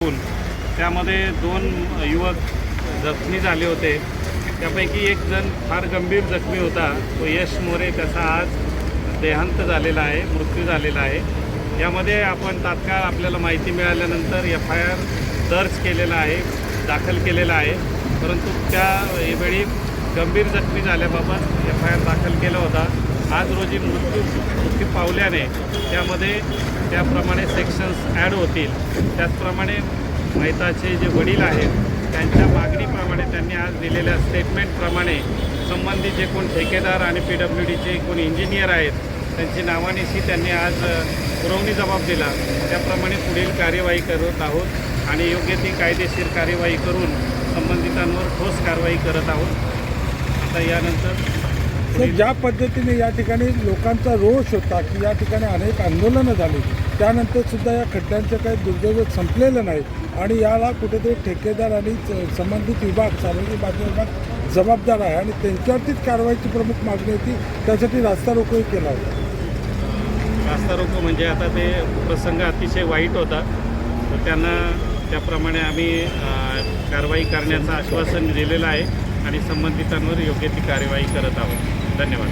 असून त्यामध्ये 2 युवक जखमी झाले होते। त्यापैकी एक जण फार गंभीर जखमी होता, तो यश मोरे, त्याचा आज देहांत झालेला आहे, मृत्यू झालेला आहे। यामध्ये आपण तात्काळ आपल्याला माहिती मिळाल्यानंतर FIR दर्ज केलेला आहे, दाखल केलेला आहे, परंतु त्यावेळी गंभीर जखमी झाल्याबाबत FIR दाखल केला होता। आज रोजी मृत्यू पावल्याने त्यामध्ये त्याप्रमाणे सेक्शन्स ॲड होतील। त्याचप्रमाणे मैताचे जे वडील आहेत त्यांच्या मागणीप्रमाणे त्यांनी आज दिलेल्या स्टेटमेंटप्रमाणे संबंधित जे कोण ठेकेदार आणि PWDचे कोण इंजिनियर आहेत त्यांची नावानिशी त्यांनी आज पुरवणी जबाब दिला। त्याप्रमाणे पुढील कार्यवाही करत आहोत आणि योग्य ती कायदेशीर कार्यवाही करून संबंधितांवर ठोस कारवाई करत आहोत। आता यानंतर ज्या पद्धतीने या ठिकाणी लोकांचा रोष होता की या ठिकाणी अनेक आंदोलनं झाली, त्यानंतर सुद्धा या खड्ड्यांचं काही दुर्दैव संपलेलं नाही आणि याला कुठेतरी ठेकेदार आणि संबंधित विभाग, सार्वजनिक बांधकाम विभाग जबाबदार आहे आणि त्यांच्यावरतीच कारवाईची प्रमुख मागणी होती। त्यासाठी रास्ता रोकोही केला होता। रास्ता रोको म्हणजे आता ते प्रसंग अतिशय वाईट होता, तर त्यांना त्याप्रमाणे आम्ही कारवाई करण्याचं आश्वासन दिलेलं आहे आणि संबंधितांवर योग्य ती कार्यवाही करत आहोत। धन्यवाद।